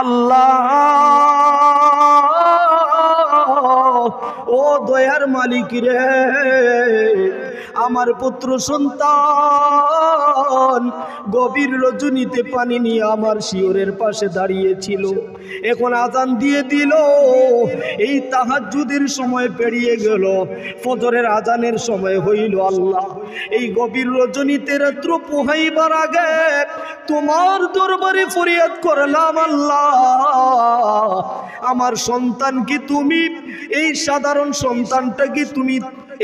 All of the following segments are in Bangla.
আল্লাহ ও দয়ার মালিক রে, আমার পুত্র সন্তান গভীর রজনীতে পানি নিয়ে আমার শিয়রের পাশে দাঁড়িয়েছিল, এখন আজান দিয়ে দিল, এই তাহাজ্জুদের সময় পেরিয়ে গেল, ফজরের আজানের সময় হইল। আল্লাহ এই গভীর রজনীতে রাত্র পোহাইবার আগে তোমার দরবারে ফরিয়াদ করলাম, আল্লাহ আমার সন্তান কি তুমি, এই সাধারণ সন্তানটা কি তুমি,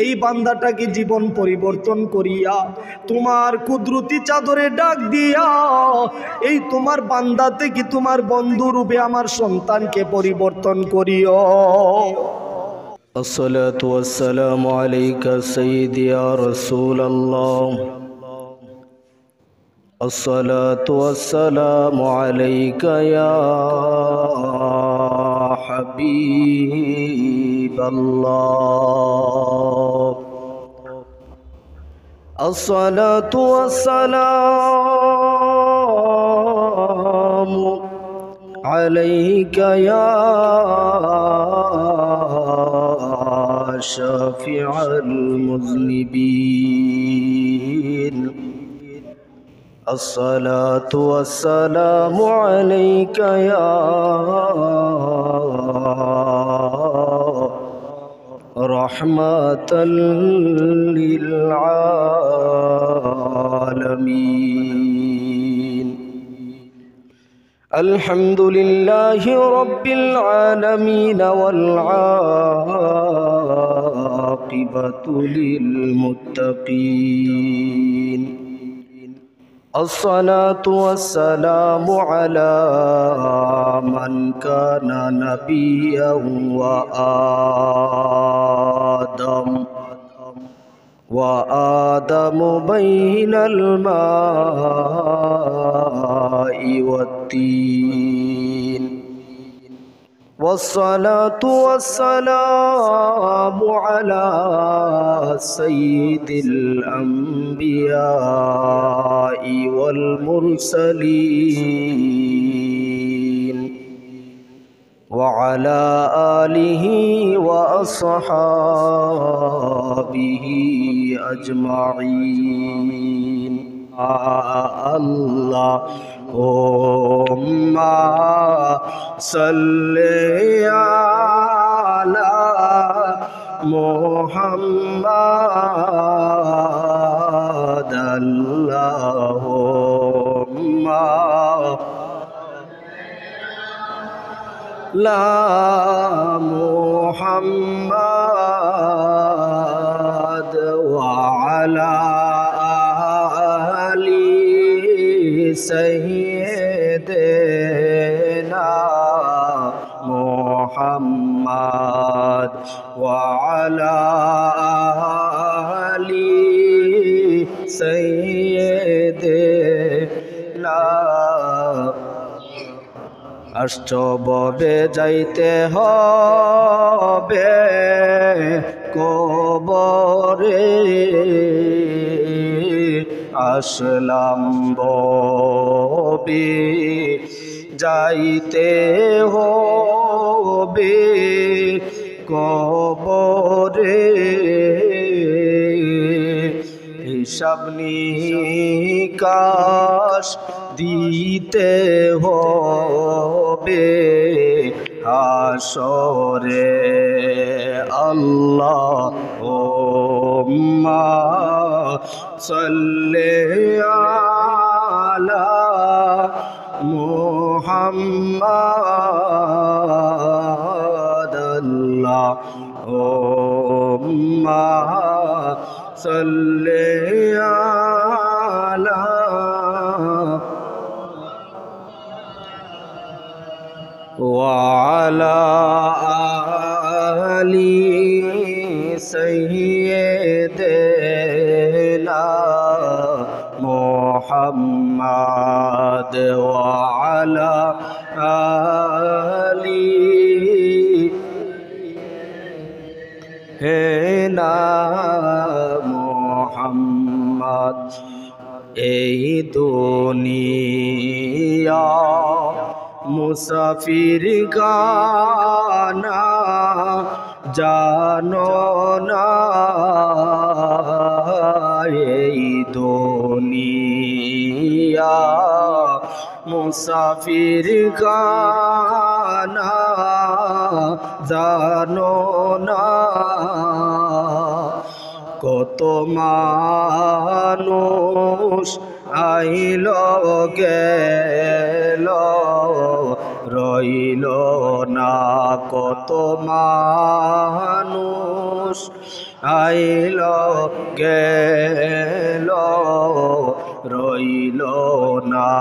এই বান্দাটাকে জীবন পরিবর্তন করিয়া তোমার কুদরতি চাদরে ডাক দিয়া এই তোমার বান্দা থেকে তোমার বন্ধু রূপে আমার সন্তানকে পরিবর্তন করিও। আসসালাতু ওয়াসসালামু আলাইকা সাইয়্যিদি ইয়া রাসূলুল্লাহ, আসসালাতু ওয়াসসালামু আলাইকা ইয়া হাবিবাল্লাহ, আসসালাতু ওয়াসসালামু আলাইকা ইয়া শাফিউল মুযনিবিন, الصلاة والسلام عليك يا رحمة للعالمين. الحمد لله رب العالمين والعاقبة للمتقين. الصلاة والسلام على من كان نبيا وآدم بين الماء والطين، والصلاة والسلام على سيد الأنبياء والمرسلين وعلى آله وأصحابه أجمعين. اللهم صل على محمد، اللهم لا محمد وعلى آل سيدنا محمد وعلى آل سيدنا. আশ্চর্যে যাইতে হবে কবরে, আসলাম ববে যাইতে হবে কবরে, হিসাব নিকাশ দিতে হবে হাসরে। আল্লাহুম্মা সাল্লি আলা মুহাম্মাদ, আল্লাহুম্মা সাল্লি আলা وعلى آل سيدنا محمد وعلى آل محمد. এই দুনিয়া মুসাফির গানা জানো না এই দুনিয়া মুসাফির গানা জানো না কত মানুষ আইল গেল রইল না কত মানুষ আইল গেল রইল না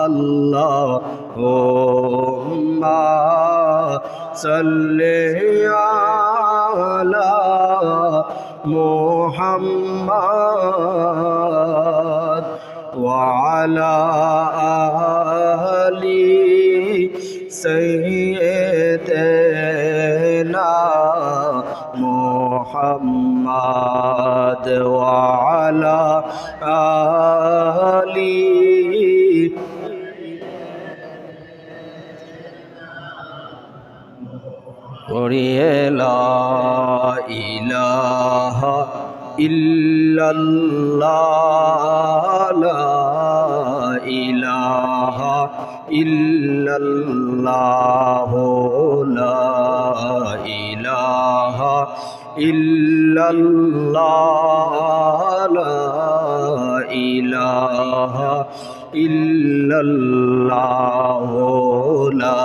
আল্লাহ হুম্মা সাল্লি আলা মুহাম্মাদ ওয়া আলা আলি সাইয়্যিদিনা মুহাম্মাদ ওয়া আলা আলি লা ইলাহা ইল্লাল্লাহ লা ইলাহা ইল্লাল্লাহ লা ইলাহা ইল্লাল্লাহ লা ইলাহা ইল্লাল্লাহ লা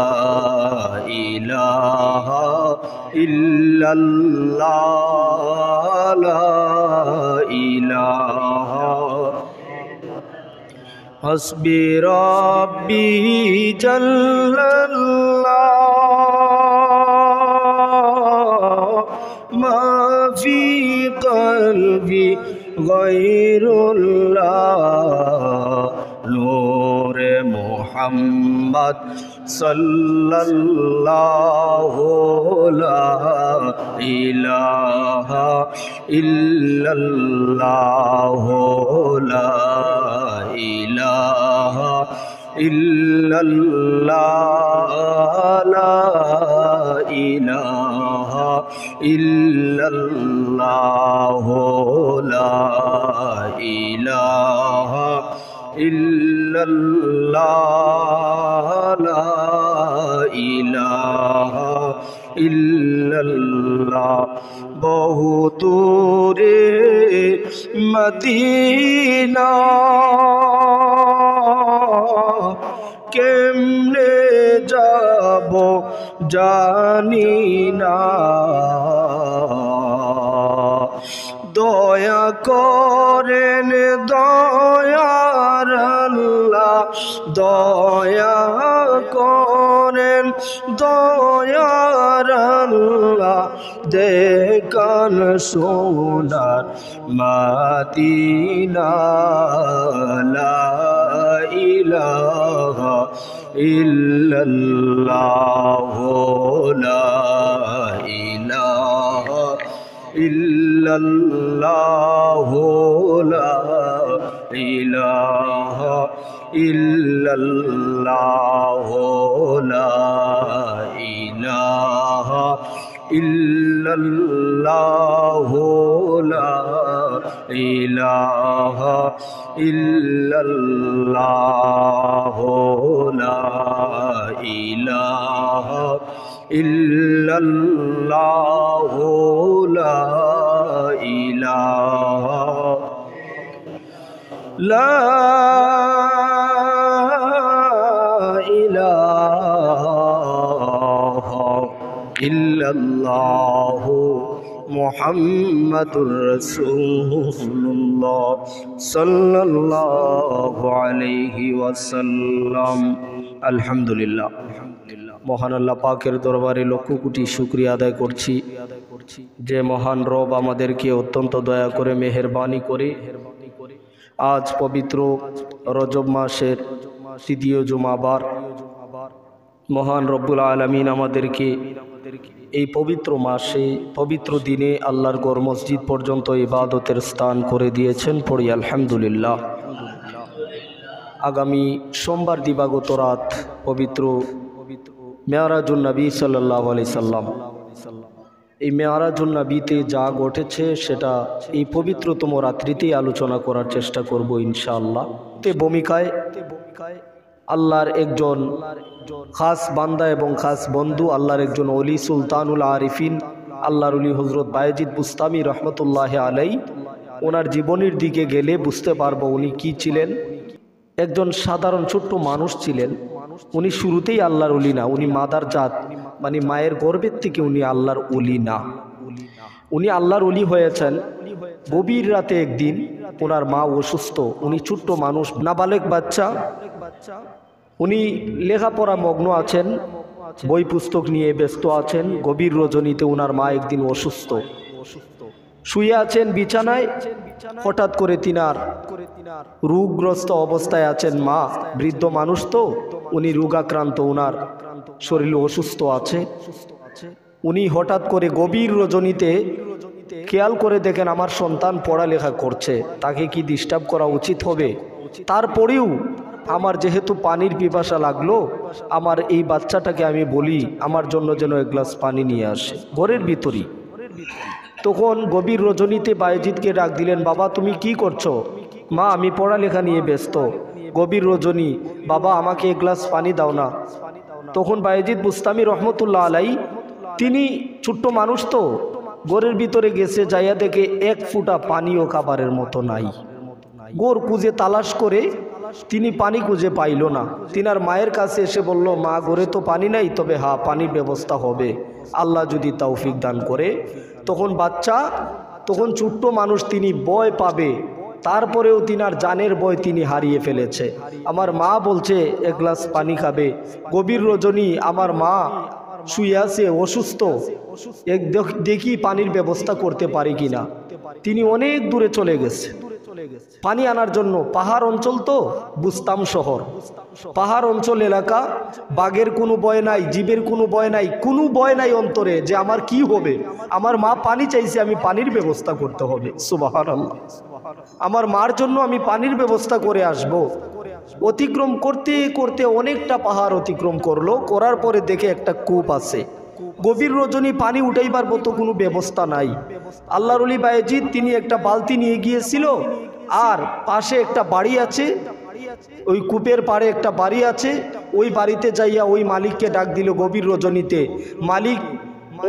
ইলাহা ইল্লাল্লাহ লা ইলাহা হাসবি রাব্বি জাল্লাল্লাহ মা ফি কলবি গায়রুল্লাহ নূরে মুহাম্মদ সাল্লাল্লাহু লা ইলাহা ইল্লাল্লাহ লা ইলাহা ইল্লাল্লাহ লা ইলাহা ইল্লাল্লাহ লা ইলাহা ইল্লাল্লাহ লা ইলাহা ইল্লাল্লাহ বহু দূরে মদিনা কেমনে যাব জানি না দয়া করেন দয়ার আল্লাহ দয়া করেন দয়ার আল্লাহ দেখান সোনার মদিনা লা ইলাহা ইল্লাল্লাহ লা ইলাহা ইল্লাল্লাহ লা ইলাহা ইল্লাল্লাহ লা ইলাহা ইল্লাল্লাহ লা ইলাহা ইল্লাল্লাহ লা ইলাহা ইল্লাল্লাহ লা ইলাহা লা ইলাহা ইল্লাল্লাহ মুহাম্মাদুর রাসূলুল্লাহ সাল্লাল্লাহু আলাইহি ওয়াসাল্লাম। আলহামদুলিল্লাহ, মহান আল্লাহ পাকের দরবারে লক্ষ কোটি শুকরিয়া আদায় করছি যে মহান রব আমাদেরকে অত্যন্ত দয়া করে মেহেরবানি করে আজ পবিত্র রজব মাসের তৃতীয় জুমাবার মহান রব্বুল আলামিন আমাদেরকে এই পবিত্র মাসে পবিত্র দিনে আল্লাহর ঘর মসজিদ পর্যন্ত ইবাদতের স্থান করে দিয়েছেন। পড়ি আলহামদুলিল্লাহ। আগামী সোমবার দিবাগত রাত পবিত্র মেরাজুন নবী সাল্লাল্লাহু আলাইহি সাল্লাম। এই মেরাজুন নবীতে যা ঘটেছে সেটা এই পবিত্রতম রাত্রিতেই আলোচনা করার চেষ্টা করব ইনশাআল্লাহ। তে ভূমিকায় আল্লাহর একজন খাস বান্দা এবং খাস বন্ধু, আল্লাহর একজন ওলি, সুলতানুল আরিফিন, আল্লাহর ওলি হযরত বায়েজিদ বুস্তামি রহমতুল্লাহ আলাইহি। ওনার জীবনের দিকে গেলে বুঝতে পারবো উনি কি ছিলেন। একজন সাধারণ ছোট্ট মানুষ ছিলেন। উনি শুরুতেই আল্লাহর ওলি না, উনি মাদার জাত, মানে মায়ের গর্ভের থেকে উনি আল্লাহর ওলি না। উনি আল্লাহর ওলি হয়েছেন গভীর রাতে একদিন। ওনার মা অসুস্থ, উনি ছোট্ট মানুষ, নাবালেগ বাচ্চা। উনি লেখাপড়া মগ্ন আছেন, বই পুস্তক নিয়ে ব্যস্ত আছেন। গভীর রজনীতে ওনার মা একদিন অসুস্থ, শুয়ে আছেন বিছানায়। হঠাৎ করে তিনার রোগগ্রস্ত অবস্থায় আছেন মা, বৃদ্ধ মানুষ তো, উনি রোগাক্রান্ত, ওনার শরীর অসুস্থ আছে। উনি হঠাৎ করে গভীর রজনীতে খেয়াল করে দেখেন আমার সন্তান পড়ালেখা করছে, তাকে কি ডিস্টার্ব করা উচিত হবে? তারপরেও আমার যেহেতু পানির পিপাসা লাগলো, আমার এই বাচ্চাটাকে আমি বলি আমার জন্য যেন এক গ্লাস পানি নিয়ে আসে ঘরের ভিতরই। তখন গভীর রজনীতে বায়েজিদকে ডাক দিলেন, বাবা তুমি কি করছো? মা আমি পড়ালেখা নিয়ে ব্যস্ত। গভীর রজনী, বাবা আমাকে এক গ্লাস পানি দাও না। তখন বায়েজিদ বুস্তামি রহমতুল্লাহ আলাইহি, তিনি ছোট্ট মানুষ তো, ঘরের ভিতরে গেছে, যাইয়া দেখে এক ফুটা পানিও খাবারের মতো নাই। গোর খুঁজে তালাশ করে তিনি পানি খুঁজে পাইল না। তিনার মায়ের কাছে এসে বলল, মা ঘরে তো পানি নাই, তবে হ্যাঁ পানির ব্যবস্থা হবে আল্লাহ যদি তৌফিক দান করে। তখন বাচ্চা, তখন ছোট্ট মানুষ, তিনি ভয় পাবে, তারপরেও তিনার জানের ভয় তিনি হারিয়ে ফেলেছে। আমার মা বলছে এক গ্লাস পানি খাবে। গভীর রজনী, আমার মা শুয়ে আছে অসুস্থ, দেখি পানির ব্যবস্থা করতে পারি কিনা। তিনি অনেক দূরে চলে গেছে পানি আনার জন্য। পাহাড় অঞ্চল তো, বুস্তাম শহর, পাহাড় অঞ্চল এলাকা, বাঘের কোনো ভয় নাই, জীবের কোনো ভয় নাই, কোনো ভয় নাই অন্তরে যে আমার কি হবে। আমার মা পানি চাইছে, আমি পানির ব্যবস্থা করতে হবে। সুবহানাল্লাহ, আমার মার জন্য আমি পানির ব্যবস্থা করে আসব। অতিক্রম করতে করতে অনেকটা পাহাড় অতিক্রম করলো, করার পরে দেখে একটা কূপ আছে। গভীর রজনী, পানি উঠাইবার মতো কোনো ব্যবস্থা নাই। আল্লাহর ওলি বায়েজিদ তিনি একটা বালতি নিয়ে গিয়েছিল, আর পাশে একটা বাড়ি আছে, ওই কূপের পাড়ে একটা বাড়ি আছে। ওই বাড়িতে যাইয়া ওই মালিককে ডাক দিল গভীর রজনীতে। মালিক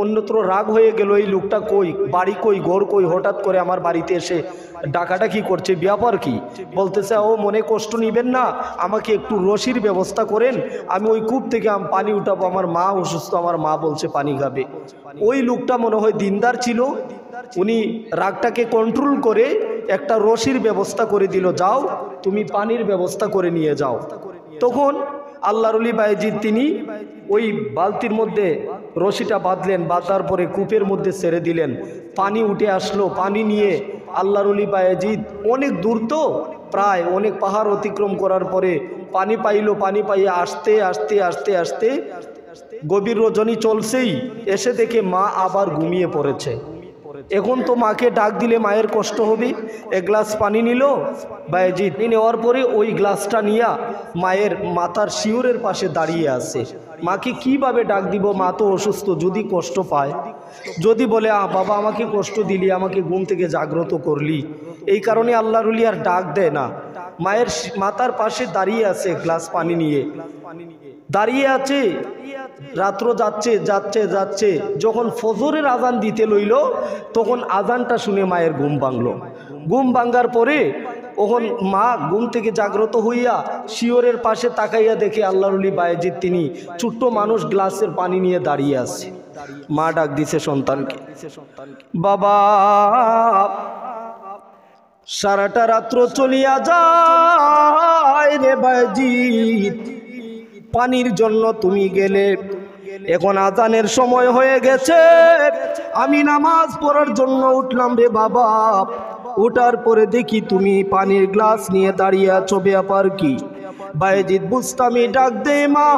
অন্যত্র রাগ হয়ে গেল, এই লোকটা কই, বাড়ি কই, ঘর কই, হঠাৎ করে আমার বাড়িতে এসে ডাকাটা কি করছে, ব্যাপার কি? বলতেছে, ও মনে কষ্ট নিবেন না, আমাকে একটু রশির ব্যবস্থা করেন, আমি ওই কূপ থেকে পানি উঠাবো, আমার মা অসুস্থ, আমার মা বলছে পানি খাবে। ওই লোকটা মনে হয় দিনদার ছিল, উনি রাগটাকে কন্ট্রোল করে একটা রশির ব্যবস্থা করে দিল, যাও তুমি পানির ব্যবস্থা করে নিয়ে যাও। তখন আল্লাহর ওলি বায়েজিদ তিনি ওই বালতির মধ্যে রশিটা বাঁধলেন, বাঁধার পরে কূপের মধ্যে ছেড়ে দিলেন। পানি উঠে আসলো। পানি নিয়ে আল্লাহর ওলি বায়েজিদ অনেক দূর তো, প্রায় অনেক পাহাড় অতিক্রম করার পরে পানি পাইল। পানি পাইয়ে আসতে আসতে আসতে আসতে গভীর রজনী চলছেই, এসে দেখে মা আবার ঘুমিয়ে পড়েছে। এখন তো মাকে ডাক দিলে মায়ের কষ্ট হবে। এক গ্লাস পানি নিল বায়েজিদ, নেওয়ার পরে ওই গ্লাসটা নিয়ে মায়ের মাথার শিওরের পাশে দাঁড়িয়ে আছে। মাকে কিভাবে ডাক দিব, মা তো অসুস্থ, যদি কষ্ট পায়, যদি বলে বাবা আমাকে কষ্ট দিলি, আমাকে ঘুম থেকে জাগ্রত করলি, এই কারণে আল্লাহর ওলি আর ডাক দেয় না। মায়ের মাথার পাশে দাঁড়িয়ে আছে, গ্লাস পানি নিয়ে দাঁড়িয়ে আছে। রাত্র যাচ্ছে যাচ্ছে যাচ্ছে, যখন ফজরের আজান দিতে লইল, তখন আজানটা শুনে মায়ের ঘুম ভাঙল। ঘুম ভাঙার পরে তখন মা ঘুম থেকে জাগ্রত হইয়া শিওরের পাশে তাকাইয়া দেখে আল্লাহর ওলি বায়েজিদ তিনি ছোট্ট মানুষ গ্লাসের পানি নিয়ে দাঁড়িয়ে আছে। মা ডাক দিছে সন্তানকে, বাবা সারাটা রাত্র চলিয়া যায় রে বায়েজিদ, পানির জন্য তুমি গেলে, এখন আজানের সময় হয়ে গেছে, আমি নামাজ পড়ার জন্য উঠলাম রে বাবা। ওঠার পরে দেখি তুমি পানির গ্লাস নিয়ে দাঁড়িয়ে আছো, ব্যাপার কি? বায়েজিদ বুস্তামি ডাক দে, মা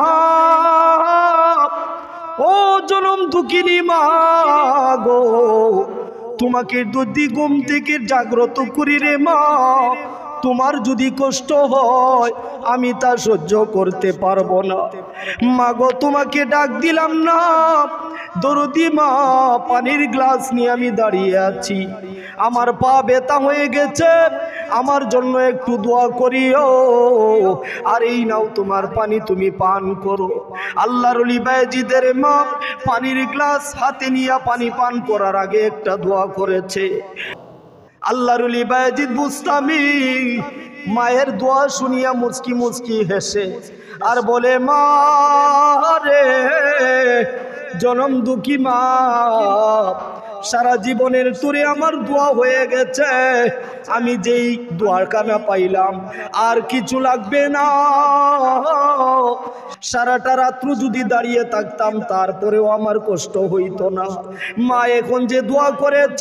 ও জনম দুঃখিনী মা গো, তোমাকে যদি ঘুম থেকে জাগ্রত করি রে মা, তোমার যদি কষ্ট হয় আমি তা সহ্য করতে পারবো না। মা গো, তোমাকে ডাক দিলাম না, দরদি মা, পানির গ্লাস নিয়ে আমি দাঁড়িয়ে আছি, আমার পা ব্যথা হয়ে গেছে, আমার জন্য একটু দোয়া করিও, আর এই নাও তোমার পানি, তুমি পান করো। আল্লাহর ওলি বায়েজিদের মা পানির গ্লাস হাতে নিয়ে পানি পান করার আগে একটা দোয়া করেছে। আল্লাহর ওলি বায়েজিদ বুস্তামি মায়ের দোয়া শুনিয়া মুচকি মুচকি হেসে আর বলে, মা রে, জনম দুঃখী মা, সারা জীবনের তোরে আমার দোয়া হয়ে গেছে, আমি যেই দোয়ার কানা পাইলাম আর কিছু লাগবে না। সারাটা রাত্র যদি দাঁড়িয়ে থাকতাম তারপরেও আমার কষ্ট হইতো না। মা, এখন যে দোয়া করেছ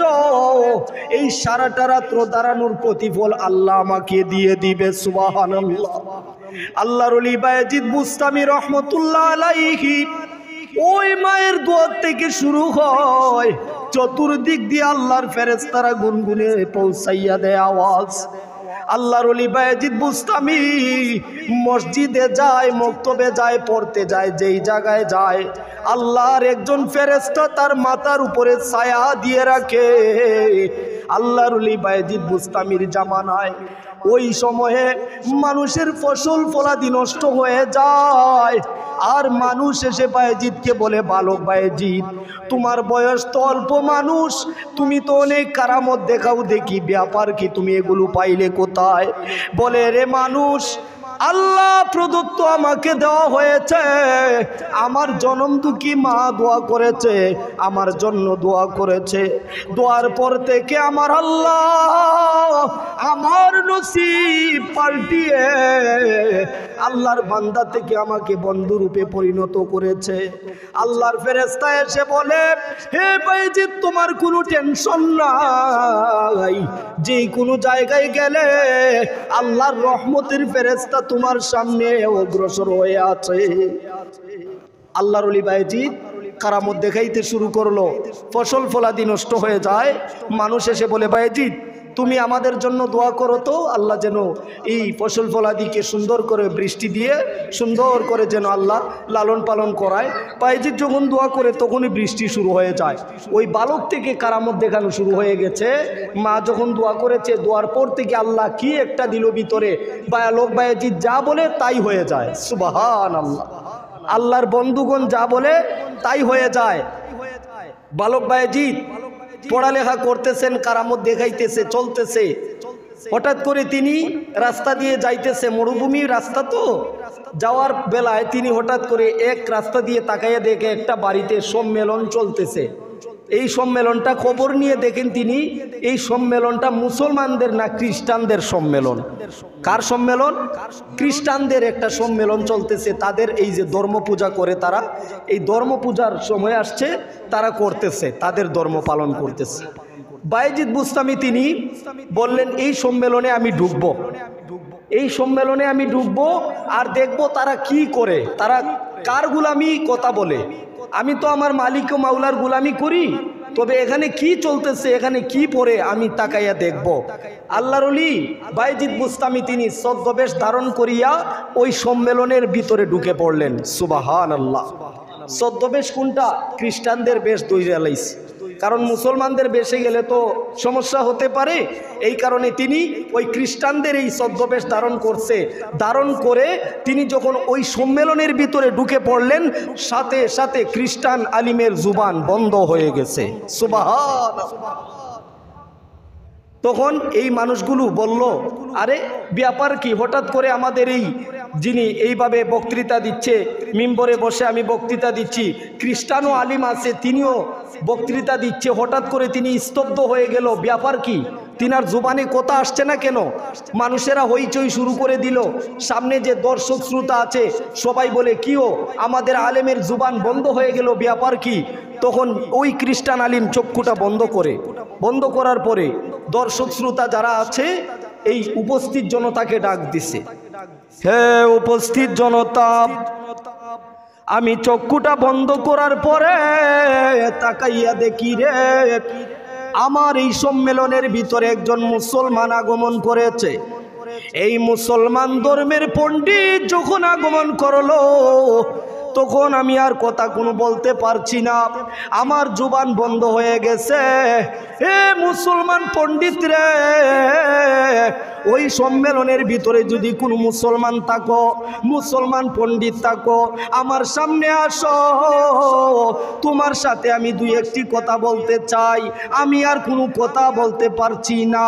এই সারাটা রাত্র দাঁড়ানোর প্রতিফল আল্লাহ আমাকে দিয়ে দিবে। সুবহানাল্লাহ। আল্লাহর ওলি বায়েজিদ বুস্তামি রহমতুল্লাহ আলাইহি ওই মায়ের দোয়া থেকে শুরু হয়, চতুর্দিক দিয়ে আল্লাহর ফেরেশতারা গুনগুনে পৌঁছাইয়া দেয় আওয়াজ। আল্লাহর ওলি বায়েজিদ বুস্তামি মসজিদে যায়, মক্তবে যায়, পড়তে যায়, যেই জায়গায় যায় আল্লাহর একজন ফেরেশতা তার মাথার উপরে ছায়া দিয়ে রাখে। আল্লাহর ওলি বায়েজিদ বুস্তামির জামানায় ওই সময়ে মানুষের ফসল ফলাদি নষ্ট হয়ে যায়, আর মানুষ এসে বায়েজিদকে বলে, বালক বায়েজিদ, তোমার বয়স তো অল্প মানুষ, তুমি তো অনেক কারামত দেখাও দেখি, ব্যাপার কি, তুমি এগুলো পাইলে কোথায়? বলে, রে মানুষ, আল্লাহ প্রদত্ত আমাকে দেওয়া হয়েছে, আমার জনম দুঃখী মা দোয়া করেছে, আমার জন্য দোয়া করেছে, দোয়ার পর থেকে আমার আল্লাহ আমার নসিব পাল্টিয়ে আল্লাহর বান্দা থেকে আমাকে বন্ধুরূপে পরিণত করেছে। আল্লাহর ফেরেশতা এসে বলে, হে বায়েজিদ, তোমার কোনো টেনশন নাই, যে কোনো জায়গায় গেলে আল্লাহর রহমতের ফেরেশতা তোমার সামনে অগ্রসর হয়ে আছে। আল্লাহর ওলি বায়েজিদ কারামত দেখাইতে শুরু করলো, ফসল ফলাদি নষ্ট হয়ে যায়, মানুষ এসে বলে, বায়েজিদ তুমি আমাদের জন্য দোয়া করো তো, আল্লাহ যেন এই ফসল ফলাদিকে সুন্দর করে বৃষ্টি দিয়ে সুন্দর করে যেন আল্লাহ লালন পালন করায়। বায়েজিদ যখন দোয়া করে তখনই বৃষ্টি শুরু হয়ে যায়। ওই বালক থেকে কারামত দেখানো শুরু হয়ে গেছে। মা যখন দোয়া করেছে, দোয়ার পর থেকে আল্লাহ কি একটা দিল ভিতরে, বালক বায়েজিদ যা বলে তাই হয়ে যায়। সুবহানাল্লাহ। আল্লাহর বন্ধুগণ যা বলে তাই হয়ে যায়। বালক বায়েজিদ পড়ালেখা করতেছেন, কারামত দেখাইতেছে, চলতেছে। হঠাৎ করে তিনি রাস্তা দিয়ে যাইতেছে, মরুভূমির রাস্তা তো, যাওয়ার বেলায় তিনি হঠাৎ করে এক রাস্তা দিয়ে তাকাইয়া দেখে একটা বাড়িতে সম্মেলন চলতেছে। এই সম্মেলনটা খবর নিয়ে দেখেন তিনি, এই সম্মেলনটা মুসলমানদের না খ্রিস্টানদের সম্মেলন। কার সম্মেলন? খ্রিস্টানদের একটা সম্মেলন চলতেছে। তাদের এই যে ধর্ম পূজা করে, তারা এই ধর্ম পূজার সময় আসছে, তারা করতেছে, তাদের ধর্ম পালন করতেছে। বায়েজিদ বুস্তামি তিনি বললেন, এই সম্মেলনে আমি ঢুকবো, এই সম্মেলনে আমি ঢুকবো আর দেখবো তারা কি করে, তারা কার গুলামি কথা বলে। আমি তো আমার মালিক ও মাওলার গুলামি করি, তবে এখানে কি চলতেছে, এখানে কি পড়ে আমি তাকাইয়া দেখব। আল্লাহর ওলি বায়েজিদ বুস্তামি তিনি ছদ্মবেশ ধারণ করিয়া ওই সম্মেলনের ভিতরে ঢুকে পড়লেন। সুবহানাল্লাহ। ছদ্মবেশ কোনটা? খ্রিস্টানদের বেশ ধইরা লাইছে, কারণ মুসলমানদের বেশে গেলে তো সমস্যা হতে পারে। এই কারণে তিনি ওই খ্রিস্টানদের এই ছদ্মবেশ ধারণ করছে। ধারণ করে তিনি যখন ওই সম্মেলনের ভিতরে ঢুকে পড়লেন, সাথে সাথে খ্রিস্টান আলিমের জুবান বন্ধ হয়ে গেছে। সুবহানাল্লাহ। তখন এই মানুষগুলো বলল, আরে ব্যাপার কি, হঠাৎ করে আমাদের এই যিনি এইভাবে বক্তৃতা দিচ্ছে, মিম্বরে বসে আমি বক্তৃতা দিচ্ছি, খ্রিস্টানও আলিম আছে, তিনিও বক্তৃতা দিচ্ছে, হঠাৎ করে তিনি স্তব্ধ হয়ে গেল, ব্যাপার কি, তিনার জুবানে কথা আসছে না কেন? মানুষেরা হইচই শুরু করে দিল। সামনে যে দর্শক শ্রোতা আছে সবাই বলে, কিও আমাদের আলেমের জুবান বন্ধ হয়ে গেল, ব্যাপার কি? তখন ওই খ্রিস্টান আলিম চক্ষুটা বন্ধ করে, বন্ধ করার পরে দর্শক শ্রোতা যারা আছে এই উপস্থিত জনতাকে ডাক দিছে, হে উপস্থিত জনতা, আমি চক্ষুটা বন্ধ করার পরে তাকাইয়া দেখি রে, আমার এই সম্মেলনের ভিতরে একজন মুসলমান আগমন করেছে। এই মুসলমান ধর্মের পণ্ডিত যখন আগমন করলো তখন আমি আর কথা কোনো বলতে পারছি না, আমার জুবান বন্ধ হয়ে গেছে। হে মুসলমান পণ্ডিত রে, ওই সম্মেলনের ভিতরে যদি কোনো মুসলমান থাকো, মুসলমান পণ্ডিত থাকো, আমার সামনে আসো, তোমার সাথে আমি দুই একটি কথা বলতে চাই। আমি আর কোনো কথা বলতে পারছি না,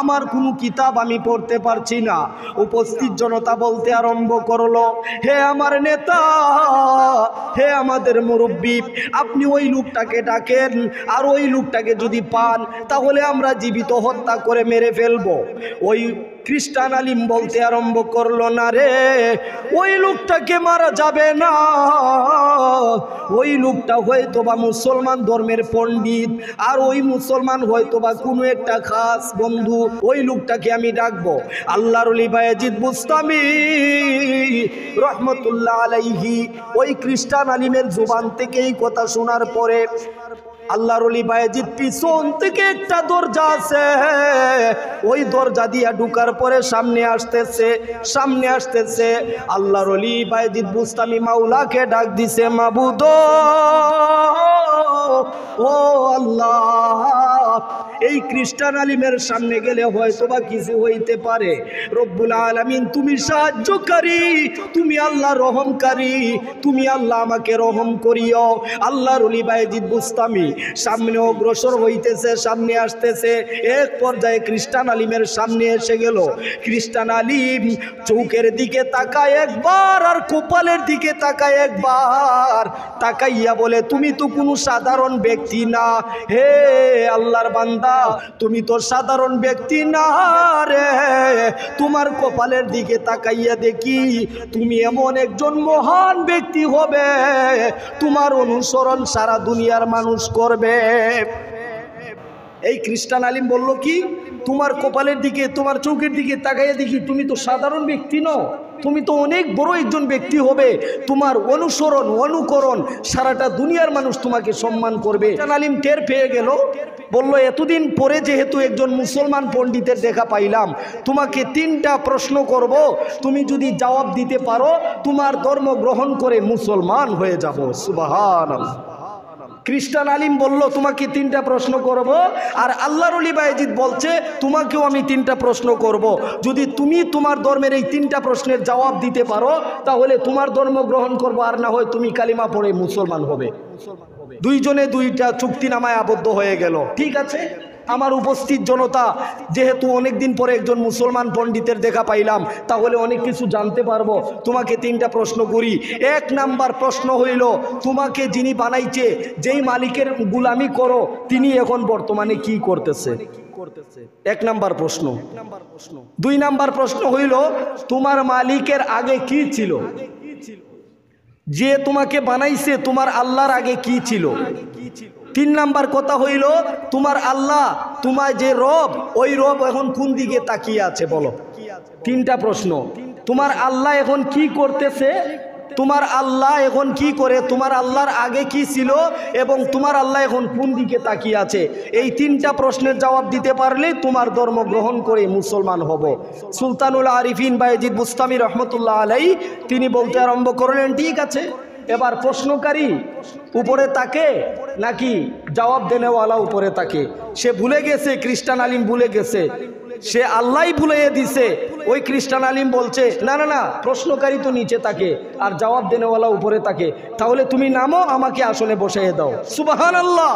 আমার কোনো কিতাব আমি পড়তে পারছি না। উপস্থিত জনতা বলতে আরম্ভ করলো, হে আমার নেতা, হে আমাদের মুরব্বী, আপনি ওই লোকটাকে ডাকেন, আর ওই লোকটাকে যদি পান তাহলে আমরা জীবিত হত্যা করে মেরে ফেলবো। ওই খ্রিস্টান আলিম বলতে আরম্ভ করলো, না রে, ওই লোকটাকে মারা যাবে না, ওই লোকটা হয়তোবা মুসলমান ধর্মের পণ্ডিত, আর ওই মুসলমান হয়তোবা কোনো একটা খাস বন্ধু, ওই লোকটাকে আমি ডাকবো। আল্লাহর ওলি বায়েজিদ বুস্তামি রহমতুল্লাহ আলাইহি ওই খ্রিস্টান আলিমের জুবান থেকে এই কথা শোনার পরে আল্লাহর ওলি বায়েজিদ পিছন থেকে একটা দরজা আছে, ওই দরজা দিয়া ঢুকার পরে সামনে আসতেছে আল্লাহর ওলি বায়েজিদ বুস্তামি মাওলাকে ডাক দিছে, মাবুদ ও আল্লাহ, এই খ্রিস্টান আলিমের সামনে গেলে হয়তোবা কিছু হইতে পারে। রব্বুল আলামিন, তুমি সাহায্যকারী, তুমি আল্লাহ রহমকারী, তুমি আল্লাহ আমাকে রহম করিও। আল্লাহর ওলি বায়েজিদ বুস্তামি সামনে অগ্রসর হইতেছে, সামনে আসতেছে, এক পর্যায়ে খ্রিস্টান আলিমের সামনে এসে গেল। খ্রিস্টান আলিম চৌকের দিকে তাকায় একবার, আর কপালের দিকে তাকায় একবার, তাকাইয়া বলে, তুমি তো কোনো সাধারণ ব্যক্তি না, হে আল্লাহর বান্দা, তুমি তো সাধারণ ব্যক্তি না রে, তোমার কপালের দিকে তাকাইয়া দেখি তুমি এমন একজন মহান ব্যক্তি হবে, তোমার অনুসরণ সারা দুনিয়ার মানুষ করবে। এই খ্রিস্টান আলিম বলল কি, তোমার কপালের দিকে, তোমার চোখের দিকে তাকাইয়া দেখি তুমি তো সাধারণ ব্যক্তি নও, তুমি তো অনেক বড় একজন ব্যক্তি হবে, তোমার অনুসরণ অনুকরণ সারাটা দুনিয়ার মানুষ তোমাকে সম্মান করবে। খ্রিস্টান আলিম টের পেয়ে গেল, বলল, এতদিন পরে যেহেতু একজন মুসলমান পণ্ডিতের দেখা পাইলাম, তোমাকে 3টা প্রশ্ন করব, তুমি যদি জবাব দিতে পারো তোমার ধর্ম গ্রহণ করে মুসলমান হয়ে যাব। সুবহানাল্লাহ। খ্রিস্টান আলিম বলল, তোমাকে 3টা প্রশ্ন করব, আর আল্লাহর ওলি বায়েজিদ বলছে তোমাকেও আমি 3টা প্রশ্ন করব, যদি তুমি তোমার ধর্মের এই 3টা প্রশ্নের জবাব দিতে পারো তাহলে তোমার ধর্ম গ্রহণ করবো, আর না হয় তুমি কালিমা পড়ে মুসলমান হবে। দুইজনে 2টা চুক্তিনামায় আবদ্ধ হয়ে গেল। ঠিক আছে, আমার উপস্থিত জনতা, যেহেতু অনেক দিন পরে একজন মুসলমান পণ্ডিতের দেখা পাইলাম, তাহলে অনেক কিছু জানতে পারবো। তোমাকে 3টা প্রশ্ন করি। 1 নাম্বার প্রশ্ন হইল, তোমাকে যিনি বানাইছে, যেই মালিকের গুলামি করো, তিনি এখন বর্তমানে কি করতেছে? 1 নাম্বার প্রশ্ন। 2 নাম্বার প্রশ্ন হইল, তোমার মালিকের আগে কি ছিল? যে তোমাকে বানাইছে তোমার আল্লাহর আগে কি ছিল? 3 নাম্বার কথা হইল, তোমার আল্লাহ, তোমার যে রব, ওই রব এখন কোন দিকে তাকিয়ে আছে বলো। 3টা প্রশ্ন। তোমার আল্লাহ এখন কি করতেছে, তোমার আল্লাহ এখন কি করে, তোমার আল্লাহর আগে কি ছিল, এবং তোমার আল্লাহ এখন কোন দিকে তাকিয়ে আছে। এই 3টা প্রশ্নের জবাব দিতে পারলে তোমার ধর্ম গ্রহণ করে মুসলমান হব। সুলতানুল আরিফিন বায়েজিদ বুস্তামি রহমতুল্লাহ আলাইহি তিনি বলতে আরম্ভ করলেন, ঠিক আছে, এবার প্রশ্নকারী উপরে তাকে নাকি জবাব দেনেওয়ালা উপরে তাকে? সে ভুলে গেছে, খ্রিস্টান আলিম ভুলে গেছে, সে আল্লাহই ভুলিয়ে দিছে। ওই খ্রিস্টান আলিম বলছে, না না না, প্রশ্নকারী তো নিচে থাকে আর জবাব দেনেওয়ালা উপরে থাকে, তাহলে তুমি নামো, আমাকে আসনে বসাইয়ে দাও। সুবহানাল্লাহ।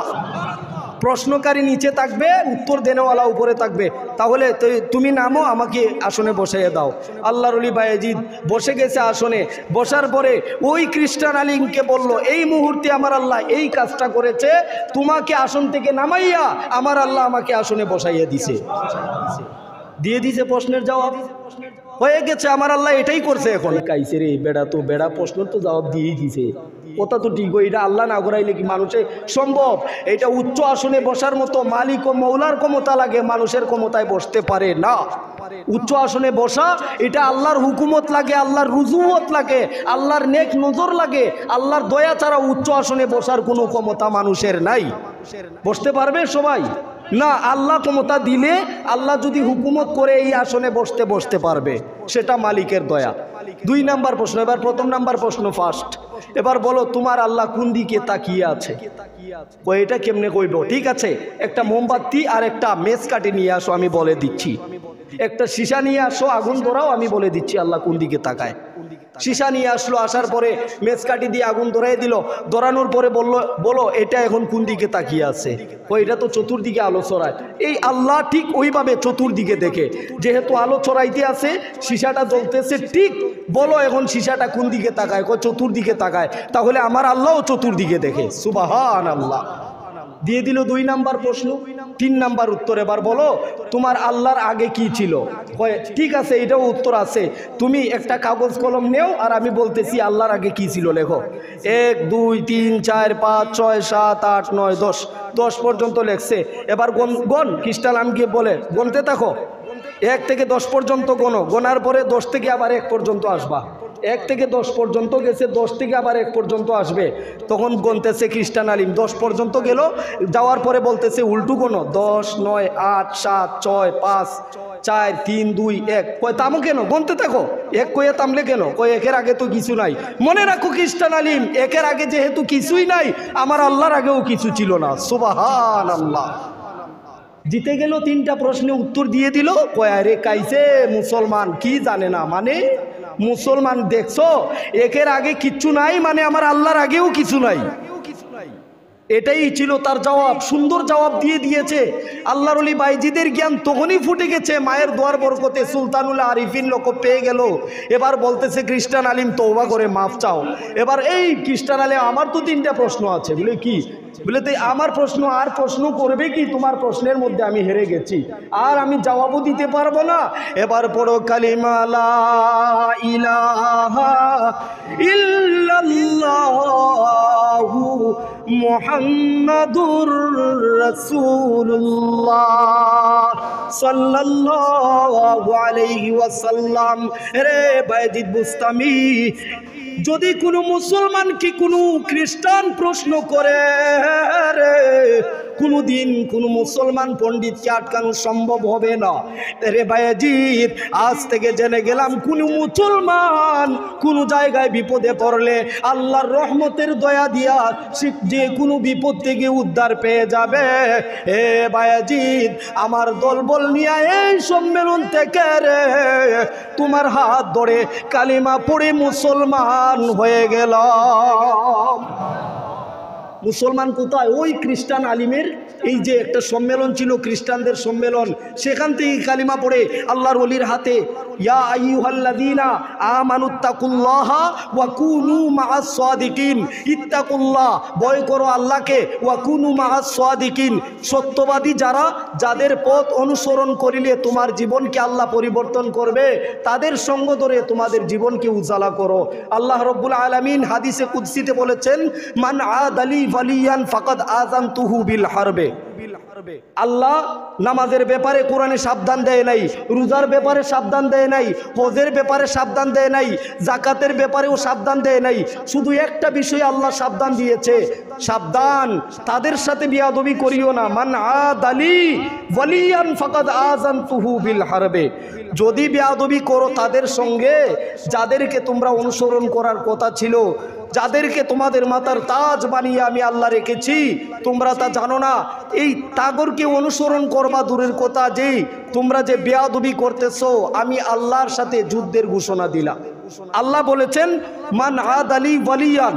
প্রশ্নকারী নিচে থাকবে, উত্তর দেনেওয়ালা উপরে থাকবে, তাহলে তুমি নামো, আমাকে আসনে বসাইয়ে দাও। আল্লাহর ওলি বায়েজিদ বসে গেছে আসনে। বসার পরে ওই খ্রিস্টান আলিমকে বলল, এই মুহূর্তে আমার আল্লাহ এই কাজটা করেছে, তোমাকে আসন থেকে নামাইয়া আমার আল্লাহ আমাকে আসনে বসাইয়া দিছে। দিয়ে দিছে প্রশ্নের জবাব, হয়ে গেছে, আমার আল্লাহ এটাই করছে। এখন কাইছে রে বেড়া, তো বেড়া প্রশ্নের তো জবাব দিয়েই দিছে, কথা তো ঠিক। এটা আল্লাহ না করাইলে কি মানুষে সম্ভব? এটা উচ্চ আসনে বসার মতো মালিক ও মৌলার ক্ষমতা লাগে, মানুষের ক্ষমতায় বসতে পারে না। উচ্চ আসনে বসা এটা আল্লাহর হুকুমত লাগে, আল্লাহর রুজুমত লাগে, আল্লাহর নেক নজর লাগে। আল্লাহর দয়া ছাড়া উচ্চ আসনে বসার কোনো ক্ষমতা মানুষের নাই। বসতে পারবে সবাই? না, আল্লাহ ক্ষমতা দিলে আল্লাহ যদি হুকুমত করে এই আসনে বসতে পারবে, সেটা মালিকের দয়া। 2 নাম্বার প্রশ্ন। এবার প্রথম নাম্বার প্রশ্ন ফার্স্ট। এবার বলো তোমার আল্লাহ কোন দিকে তাকিয়ে আছে? এটা কেমনে কইব? ঠিক আছে, একটা মোমবাতি আর একটা মেস কাঠি নিয়ে আসো, আমি বলে দিচ্ছি। একটা সীসা নিয়ে আসো, আগুন ধরাও, আমি বলে দিচ্ছি আল্লাহ কোন দিকে তাকায়। সীসা নিয়ে আসলো, আসার পরে মেস কাঠি দিয়ে আগুন ধরাই দিল, ধরানোর পরে বলো এটা এখন কোন দিকে তাকিয়ে আছে? এটা তো চতুর্দিকে আলো ছড়ায়। এই আল্লাহ ঠিক ওইভাবে চতুর্দিকে দেখে, যেহেতু আলো ছড়াইতে আছে, সীসাটা জ্বলতেছে, ঠিক বলো এখন সীসাটা কোন দিকে তাকায়? চতুর্দিকে তাকায়। তাহলে আমার আল্লাহও চতুর্দিকে দেখে। সুবহানাল্লাহ। দিয়ে দিল 2 নাম্বার প্রশ্ন। 3 নাম্বার উত্তর। এবার বলো তোমার আল্লাহর আগে কি ছিল? ঠিক আছে, এটাও উত্তর আছে। তুমি একটা কাগজ কলম নেও, আর আমি বলতেছি আল্লাহর আগে কি ছিল, লেখো। 1 2 3 4 5 6 7 8 9 10 10 পর্যন্ত লেখছে। এবার গণ খ্রিস্টান আলমকে বলে গণতে থাকো, 1 থেকে 10 পর্যন্ত গণো। গোনার পরে 10 থেকে আবার 1 পর্যন্ত আসবা। 1 থেকে 10 পর্যন্ত গেছে, 10 থেকে আবার 1 পর্যন্ত আসবে। তখন গণতেছে খ্রিস্টান আলিম, 10 পর্যন্ত গেল, যাওয়ার পরে বলতেছে উল্টু গণ, 10 9 8 7 6 5 4 3 2 1। কয় তামো কেন? গণতে থাকো। 1 কয়ে তামলে কেন? কয় 1-এর আগে তো কিছু নাই। মনে রাখো খ্রিস্টান আলিম, 1-এর আগে যেহেতু কিছুই নাই, আমার আল্লাহর আগেও কিছু ছিল না। সুবহানাল্লাহ। জিতে গেল। 3টা প্রশ্নে উত্তর দিয়ে দিল। কয় আরে কাইছে মুসলমান, কি জানে না মানে? মুসলমান দেখছো, 1-এর আগে কিচ্ছু নাই মানে আমার আল্লাহর আগেও কিছু নাই। এটাই ছিল তার জবাব। সুন্দর জবাব দিয়ে দিয়েছে। আল্লাহর ওলি বাইজিদের জ্ঞান তখনই ফুটে গেছে, মায়ের দোয়ার বরকতে সুলতানুল আরিফিন লকব পেয়ে গেল। এবার বলতেছে খ্রিস্টান আলিম তওবা করে মাফ চাও। এবার এই খ্রিস্টান আলিম, আমার তো 3টা প্রশ্ন আছে। বলে কি? বলে তো আমার প্রশ্ন আর প্রশ্ন করবে কি? তোমার প্রশ্নের মধ্যে আমি হেরে গেছি, আর আমি জবাবও দিতে পারবো না। এবার পড়ো কালিমা লা ইলাহা ইল্লাল্লাহু মুহাম্মাদুর রাসূলুল্লাহ সাল্লাল্লাহু আলাইহি ওয়াসাল্লাম। রে বাইজিদ বুস্তামি, যদি কোনো মুসলমান কি কোনো খ্রিস্টান প্রশ্ন করে রে, কোনোদিন কোনো মুসলমান পণ্ডিতকে আটকানো সম্ভব হবে না রে বায়েজিদ। আজ থেকে জেনে গেলাম, কোনো মুসলমান কোনো জায়গায় বিপদে পড়লে আল্লাহর রহমতের দয়া দিয়া যে কোনো বিপদ থেকে উদ্ধার পেয়ে যাবে। হে বায়েজিদ, আমার দলবল নিয়ে এই সম্মেলন থেকে রে তোমার হাত ধরে কালিমা পড়ে মুসলমান হয়ে গেলাম। মুসলমান কোথায়? ওই খ্রিস্টান আলিমের এই যে একটা সম্মেলন ছিল, খ্রিস্টানদের সম্মেলন, সেখান থেকে কালিমা পড়ে আল্লাহর ওলির হাতে ইয়া আইয়ুহাল্লাযীনা আমানুত্তাকুল্লাহা ওয়া কুনু মাআস সাদিকিন। ইত্তাকুল্লাহ, ভয় করো আল্লাহকে, ওয়া কুনু মাআস সাদিকিন, সত্যবাদী যারা, যাদের পথ অনুসরণ করিলে তোমার জীবনকে আল্লাহ পরিবর্তন করবে, তাদের সঙ্গ ধরে তোমাদের জীবনকে উজালা করো। আল্লাহ রাব্বুল আলামিন হাদিসে কুদসিতে বলেছেন, মান আদালি ওয়ালিয়ান ফাকাদ আযানতুহু বিল হারবে। আল্লাহ নামাজের ব্যাপারে কোরআনে সাবধান দেয় নাই, রোজার ব্যাপারে সাবধান দেয় নাই, হজের ব্যাপারে সাবধান দেয় নাই, জাকাতের ব্যাপারেও সাবধান দেয় নাই। শুধু একটা বিষয়ে আল্লাহ সাবধান দিয়েছে, সাবধান তাদের সাথে বিয়াদবি করিও না। মান আদালি ওয়ালিয়ান ফাকাদ আযানতুহু বিল হারবে। যদি বিয়াদবি করো তাদের সঙ্গে, যাদেরকে তোমরা অনুসরণ করার কথা ছিল, যাদেরকে তোমাদের মাথার তাজ বানিয়ে আমি আল্লাহ রেখেছি, তোমরা তা জানো না। এই তাগরকে অনুসরণ করবা দূরের কথা, যে তোমরা যে বেয়াদবি করতেছো, আমি আল্লাহর সাথে যুদ্ধের ঘোষণা দিলাম। আল্লাহ বলেছেন, মান আদালি ওয়ালিয়ান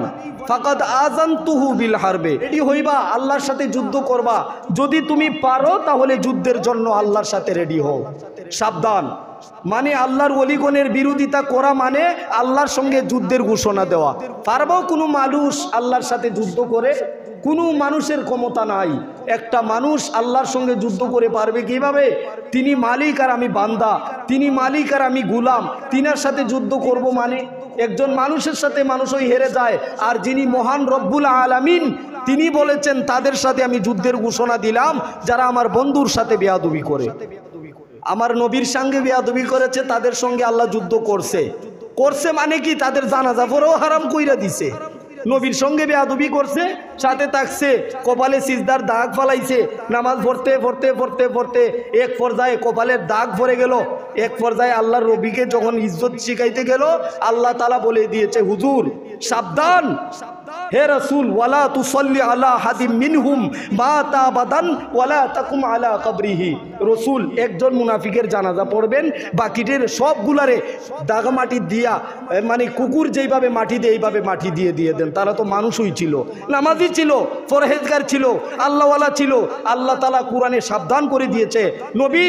ফাকাদ আযানতুহু বিল হারবে। রেডি হইবা, আল্লাহর সাথে যুদ্ধ করবা। যদি তুমি পারো তাহলে যুদ্ধের জন্য আল্লাহর সাথে রেডি হও। সাবধান, মানে আল্লাহর ওলিগণের বিরোধিতা করা মানে আল্লাহর সঙ্গে যুদ্ধের ঘোষণা দেওয়া। পারবো কোনো মানুষ আল্লাহর সাথে যুদ্ধ করে? কোনো মানুষের ক্ষমতা নাই। একটা মানুষ আল্লাহর সঙ্গে যুদ্ধ করে পারবে কিভাবে? তিনি মালিক আর আমি বান্দা, তিনি মালিক আর আমি গুলাম, তিনার সাথে যুদ্ধ করব মানে? একজন মানুষের সাথে মানুষই হেরে যায়, আর যিনি মহান রব্বুল আলামিন তিনি বলেছেন তাদের সাথে আমি যুদ্ধের ঘোষণা দিলাম যারা আমার বন্ধুর সাথে বেয়াদবি করে। আমার নবীর সঙ্গে বেয়াদবি করেছে, তাদের সঙ্গে আল্লাহ যুদ্ধ করছে। করছে মানে কি? তাদের জানাজা পড়াও হারাম কইরা দিছে। নবীর সঙ্গে বেয়াদবি করছে, সাথে থাকছে, কপালে সিজদার দাগ ফালাইছে, নামাজ পড়তে পড়তে পড়তে পড়তে এক পর্যায়ে কপালের দাগ ভরে গেল। এক পর্যায়ে আল্লাহর নবীকে যখন ইজ্জত শিখাইতে গেল, আল্লাহ তাআলা বলে দিয়েছে, হুজুর সাবধান, হে রাসূল, ওয়ালা তুসাল্লি আলা হাদিম মিনহুম মাতা আবাদান ওয়ালা তাকুম আলা কবরিহি। রাসূল একজন মুনাফিকের জানাজা পড়বেন, বাকিদের সবগুলারে দাগা মাটি দিয়া, মানে কুকুর যেইভাবে মাটি দেয় এইভাবে মাটি দিয়ে দিয়ে দেন। তারা তো মানুষই ছিল, নামাজি ছিল, পরহেজগার ছিল, আল্লাহওয়ালা ছিল। আল্লাহ তাআলা কোরআনে সাবধান করে দিয়েছে, নবী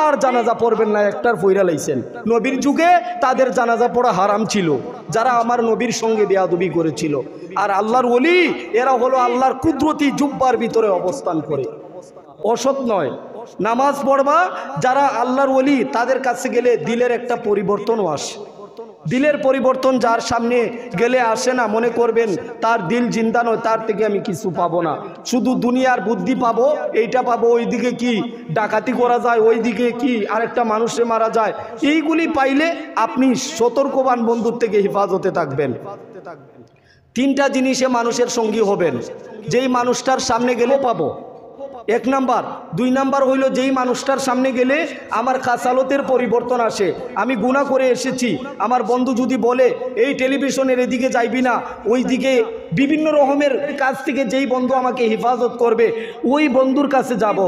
আর জানাজা পড়বেন না, একটার ফইরা লাইছেন। নবীর যুগে তাদের জানাজা পড়া হারাম ছিল, যারা আমার নবীর সঙ্গে বেয়াদবি করেছিল। আর আল্লাহর ওলি এরা হলো আল্লাহর কুদরতি জুব্বার ভিতরে অবস্থান করে, অসৎ নয়। নামাজ পড়বা যারা আল্লাহর ওলি, তাদের কাছে গেলে দিলের একটা পরিবর্তনও আসে। দিলের পরিবর্তন যার সামনে গেলে আসে না, মনে করবেন তার দিল জিন্দা নয়, তার থেকে আমি কিছু পাবো না, শুধু দুনিয়ার বুদ্ধি পাবো, এইটা পাবো, ওইদিকে কি ডাকাতি করা যায়, ওইদিকে কি আরেকটা মানুষে মারা যায়, এইগুলি পাইলে আপনি সতর্কবান বন্ধুর থেকে হেফাজতে থাকবেন। তিনটা জিনিসে মানুষের সঙ্গী হবেন, যেই মানুষটার সামনে গেলে পাবো, এক নাম্বার। দুই নাম্বার হইল, যেই মানুষটার সামনে গেলে আমার খাসালতের পরিবর্তন আসে। আমি গুনাহ করে এসেছি, আমার বন্ধু যদি বলে এই টেলিভিশনের এদিকে যাইবি না, ওই দিকে বিভিন্ন রকমের কাছ থেকে যেই বন্ধু আমাকে হেফাজত করবে, ওই বন্ধুর কাছে যাব,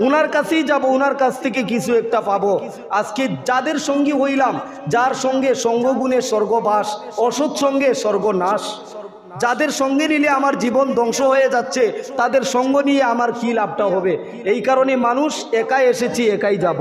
ওনার কাছেই যাব, ওনার কাছ থেকে কিছু একটা পাবো। আজকে যাদের সঙ্গী হইলাম, যার সঙ্গে সঙ্গগুণে স্বর্গবাস, অসৎ সঙ্গে স্বর্গনাশ। যাদের সঙ্গে নিলে আমার জীবন ধ্বংস হয়ে যাচ্ছে, তাদের সঙ্গ নিয়ে আমার কি লাভটা হবে? এই কারণে মানুষ একাই এসেছি, একাই যাব।